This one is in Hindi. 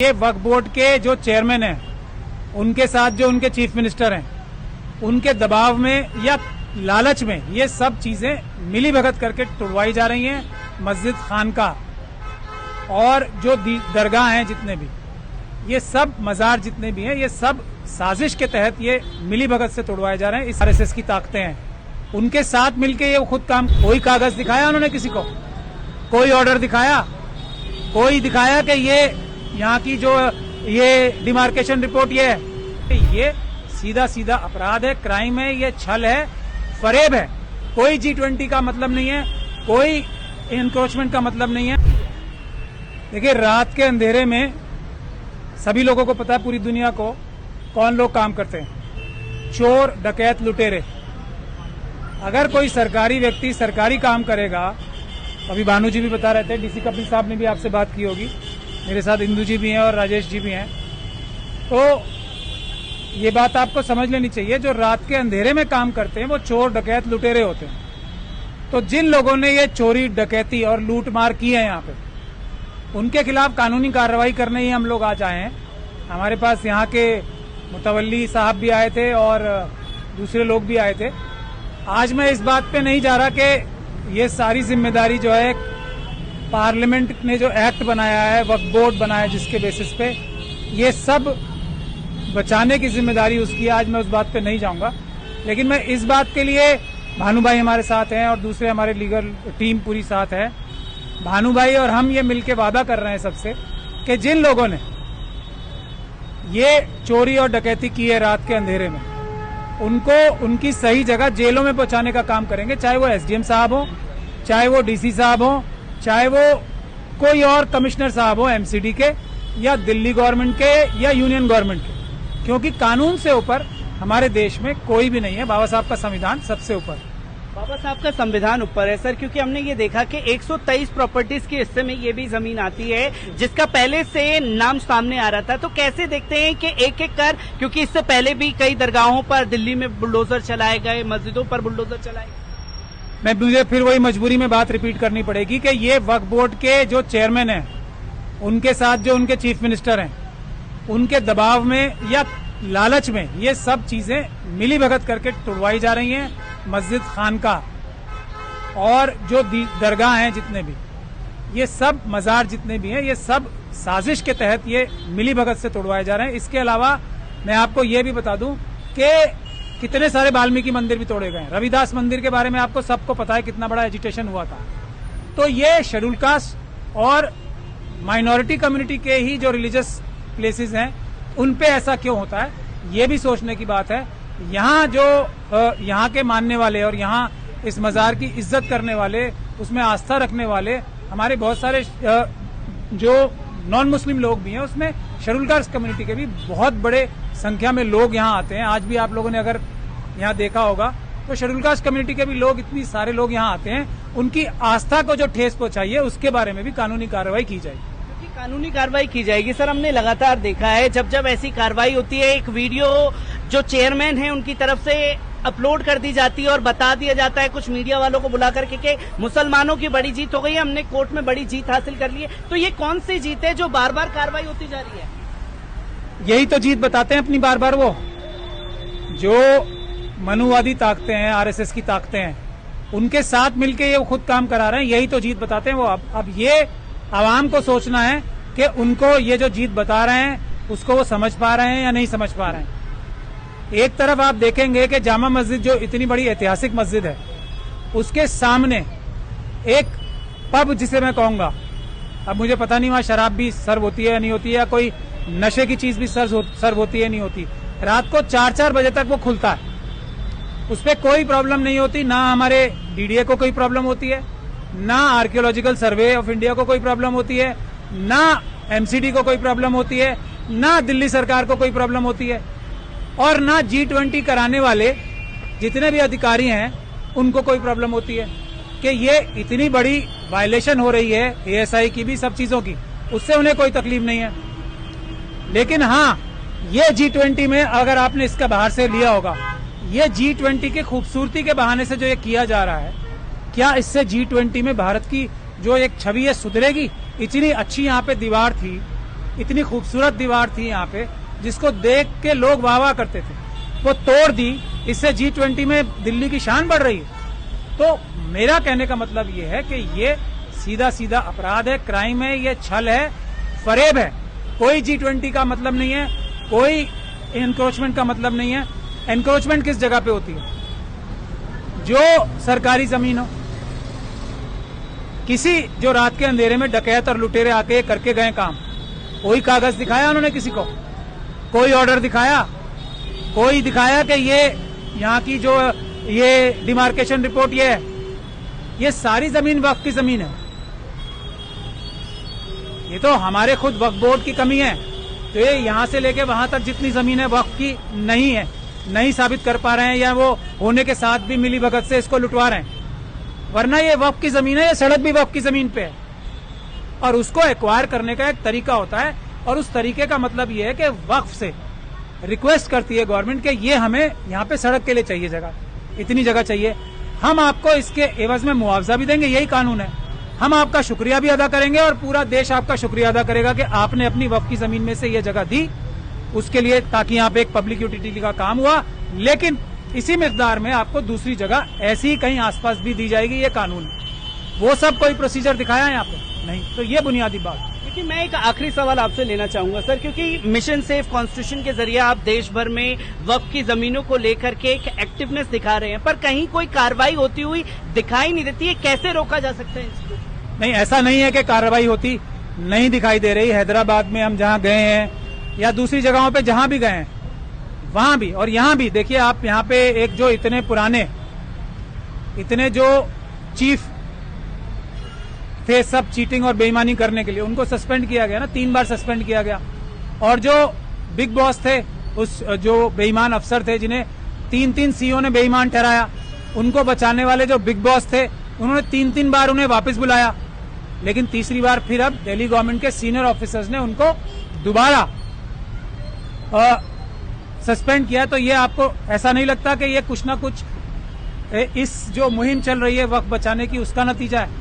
ये वक्फ बोर्ड के जो चेयरमैन हैं, उनके साथ जो उनके चीफ मिनिस्टर हैं, उनके दबाव में या लालच में ये सब चीजें मिली भगत करके तुड़वाई जा रही हैं। मस्जिद, खानकाह और जो दरगाह हैं, जितने भी ये सब मजार जितने भी हैं, ये सब साजिश के तहत ये मिली भगत से तुड़वाए जा रहे हैं। इस आरएसएस की ताकतें हैं, उनके साथ मिलके ये खुद काम। कोई कागज दिखाया उन्होंने किसी को? कोई ऑर्डर दिखाया? कोई दिखाया कि ये यहाँ की जो ये डिमार्केशन रिपोर्ट ये सीधा सीधा अपराध है, क्राइम है, ये छल है, फरेब है। कोई G20 का मतलब नहीं है, कोई एनक्रोचमेंट का मतलब नहीं है। देखिए, रात के अंधेरे में सभी लोगों को पता है, पूरी दुनिया को, कौन लोग काम करते हैं। चोर, डकैत, लुटेरे। अगर कोई सरकारी व्यक्ति सरकारी काम करेगा, अभी भानु जी भी बता रहे थे, डीसी कपिल साहब ने भी आपसे बात की होगी, मेरे साथ इंदू जी भी हैं और राजेश जी भी हैं, तो ये बात आपको समझ लेनी चाहिए। जो रात के अंधेरे में काम करते हैं वो चोर, डकैत, लुटेरे होते हैं। तो जिन लोगों ने ये चोरी, डकैती और लूट मार की है यहाँ पे, उनके खिलाफ कानूनी कार्रवाई करने ही हम लोग आज आए हैं। हमारे पास यहाँ के मुतवल्ली साहब भी आए थे और दूसरे लोग भी आए थे। आज मैं इस बात पे नहीं जा रहा कि ये सारी जिम्मेदारी जो है, पार्लियामेंट ने जो एक्ट बनाया है, वक्फ बोर्ड बनाया है, जिसके बेसिस पे ये सब बचाने की जिम्मेदारी उसकी है। आज मैं उस बात पे नहीं जाऊंगा, लेकिन मैं इस बात के लिए, भानु भाई हमारे साथ हैं और दूसरे हमारे लीगल टीम पूरी साथ है। भानु भाई और हम ये मिलके वादा कर रहे हैं सबसे कि जिन लोगों ने ये चोरी और डकैती की है रात के अंधेरे में, उनको उनकी सही जगह जेलों में पहुंचाने का काम करेंगे। चाहे वो एसडीएम साहब हो, चाहे वो डीसी साहब हो, चाहे वो कोई और कमिश्नर साहब हो एमसीडी के, या दिल्ली गवर्नमेंट के, या यूनियन गवर्नमेंट के। क्योंकि कानून से ऊपर हमारे देश में कोई भी नहीं है। बाबा साहब का संविधान सबसे ऊपर। बाबा साहब का संविधान ऊपर है सर, क्योंकि हमने ये देखा कि 123 प्रॉपर्टीज के हिस्से में ये भी जमीन आती है जिसका पहले से नाम सामने आ रहा था। तो कैसे देखते हैं कि एक एक कर, क्योंकि इससे पहले भी कई दरगाहों पर दिल्ली में बुलडोजर चलाए गए, मस्जिदों पर बुलडोजर चलाए गए। मुझे फिर वही मजबूरी में बात रिपीट करनी पड़ेगी कि ये वक्फ बोर्ड के जो चेयरमैन हैं, उनके साथ जो उनके चीफ मिनिस्टर हैं, उनके दबाव में या लालच में ये सब चीजें मिली भगत करके तुड़वाई जा रही हैं। मस्जिद, खानकाह और जो दरगाह हैं, जितने भी ये सब मजार जितने भी हैं, ये सब साजिश के तहत ये मिली भगत से तुड़वाए जा रहे हैं। इसके अलावा मैं आपको ये भी बता दूं कि कितने सारे वाल्मीकि मंदिर भी तोड़े गए हैं। रविदास मंदिर के बारे में आपको सबको पता है, कितना बड़ा एजिटेशन हुआ था। तो ये शेड्यूल कास्ट और माइनॉरिटी कम्युनिटी के ही जो रिलीजियस प्लेसेस हैं, उन पे ऐसा क्यों होता है, ये भी सोचने की बात है। यहाँ जो यहाँ के मानने वाले और यहाँ इस मजार की इज्जत करने वाले, उसमें आस्था रखने वाले हमारे बहुत सारे जो नॉन मुस्लिम लोग भी हैं, उसमें शेड्यूल कास्ट कम्युनिटी के भी बहुत बड़े संख्या में लोग यहाँ आते हैं। आज भी आप लोगों ने अगर यहाँ देखा होगा तो शेड्यूल कास्ट कम्युनिटी के भी लोग, इतनी सारे लोग यहाँ आते हैं। उनकी आस्था को जो ठेस पहुंचाई है, उसके बारे में भी कानूनी कार्रवाई की जाएगी। कानूनी कार्रवाई की जाएगी सर। हमने लगातार देखा है, जब जब ऐसी कार्रवाई होती है, एक वीडियो जो चेयरमैन है उनकी तरफ से अपलोड कर दी जाती है और बता दिया जाता है कुछ मीडिया वालों को बुला करके कि मुसलमानों की बड़ी जीत हो गई है, हमने कोर्ट में बड़ी जीत हासिल कर ली है। तो ये कौन सी जीत है जो बार बार कार्रवाई होती जा रही है? यही तो जीत बताते हैं अपनी बार बार वो जो मनुवादी ताकतें हैं, आरएसएस की ताकतें हैं, उनके साथ मिलके ये खुद काम करा रहे हैं। यही तो जीत बताते हैं वो। अब ये आवाम को सोचना है कि उनको ये जो जीत बता रहे हैं उसको वो समझ पा रहे हैं या नहीं समझ पा रहे हैं। एक तरफ आप देखेंगे कि जामा मस्जिद, जो इतनी बड़ी ऐतिहासिक मस्जिद है, उसके सामने एक पब, जिसे मैं कहूंगा, अब मुझे पता नहीं वहां शराब भी सर्व होती है या नहीं होती है, या कोई नशे की चीज भी सर्व होती है नहीं होती, रात को 4-4 बजे तक वो खुलता है। उस पर कोई प्रॉब्लम नहीं होती, ना हमारे डीडीए को कोई प्रॉब्लम होती है, ना आर्कियोलॉजिकल सर्वे ऑफ इंडिया को कोई प्रॉब्लम होती है, ना एमसीडी को कोई प्रॉब्लम होती है, ना दिल्ली सरकार को कोई प्रॉब्लम होती है, और ना G20 कराने वाले जितने भी अधिकारी हैं उनको कोई प्रॉब्लम होती है कि ये इतनी बड़ी वायलेशन हो रही है एएसआई की भी, सब चीजों की, उससे उन्हें कोई तकलीफ नहीं है। लेकिन हाँ, ये G20 में अगर आपने इसका बाहर से लिया होगा, ये G20 की खूबसूरती के बहाने से जो ये किया जा रहा है, क्या इससे G20 में भारत की जो एक छवि है सुधरेगी? इतनी अच्छी यहाँ पे दीवार थी, इतनी खूबसूरत दीवार थी यहाँ पे जिसको देख के लोग वाह वाह करते थे, वो तोड़ दी। इससे G20 में दिल्ली की शान बढ़ रही है। तो मेरा कहने का मतलब ये है कि ये सीधा सीधा अपराध है, क्राइम है, ये छल है, फरेब है। कोई G20 का मतलब नहीं है, कोई एनक्रोचमेंट का मतलब नहीं है। एनक्रोचमेंट किस जगह पे होती है? जो सरकारी जमीन हो, किसी जो रात के अंधेरे में डकैत और लुटेरे आके करके गए काम, कोई कागज दिखाया उन्होंने किसी को? कोई ऑर्डर दिखाया? कोई दिखाया कि ये यहाँ की जो ये डिमार्केशन रिपोर्ट ये है, ये सारी जमीन वक्फ की जमीन है। ये तो हमारे खुद वक्फ बोर्ड की कमी है। तो ये यहाँ से लेके वहां तक जितनी जमीन है वक्फ की नहीं है, नहीं साबित कर पा रहे हैं, या वो होने के साथ भी मिली भगत से इसको लुटवा रहे हैं। वरना ये वक्फ की जमीन है, ये सड़क भी वक्फ की जमीन पे है। और उसको एक्वायर करने का एक तरीका होता है, और उस तरीके का मतलब ये है कि वक्फ से रिक्वेस्ट करती है गवर्नमेंट कि ये हमें यहाँ पे सड़क के लिए चाहिए जगह, इतनी जगह चाहिए, हम आपको इसके एवज में मुआवजा भी देंगे, यही कानून है। हम आपका शुक्रिया भी अदा करेंगे और पूरा देश आपका शुक्रिया अदा करेगा कि आपने अपनी वक्फ की जमीन में से ये जगह दी उसके लिए, ताकि यहाँ पे एक पब्लिक यूटिलिटी का काम हुआ। लेकिन इसी मिकदार में आपको दूसरी जगह ऐसी ही कहीं आसपास भी दी जाएगी, ये कानून है। वो सब कोई प्रोसीजर दिखाया है यहाँ पे? नहीं। तो ये बुनियादी बात। देखिए, मैं एक आखिरी सवाल आपसे लेना चाहूंगा सर, क्योंकि मिशन सेफ कॉन्स्टिट्यूशन के जरिए आप देश भर में वक्फ की जमीनों को लेकर के एक एक्टिवनेस दिखा रहे हैं, पर कहीं कोई कार्रवाई होती हुई दिखाई नहीं देती है। कैसे रोका जा सकता है इसको? नहीं, ऐसा नहीं है कि कार्रवाई होती नहीं दिखाई दे रही। हैदराबाद में हम जहाँ गए हैं या दूसरी जगहों पे जहाँ भी गए हैं, वहां भी और यहाँ भी देखिए आप, यहाँ पे एक जो इतने पुराने, इतने जो चीफ थे सब चीटिंग और बेईमानी करने के लिए, उनको सस्पेंड किया गया ना, 3 बार सस्पेंड किया गया। और जो बिग बॉस थे, उस जो बेईमान अफसर थे जिन्हें 3 सीओ ने बेईमान ठहराया, उनको बचाने वाले जो बिग बॉस थे, उन्होंने 3 बार उन्हें वापस बुलाया। लेकिन तीसरी बार फिर अब दिल्ली गवर्नमेंट के सीनियर ऑफिसर्स ने उनको दोबारा सस्पेंड किया। तो ये आपको ऐसा नहीं लगता कि ये कुछ ना कुछ इस जो मुहिम चल रही है वक्त बचाने की, उसका नतीजा है?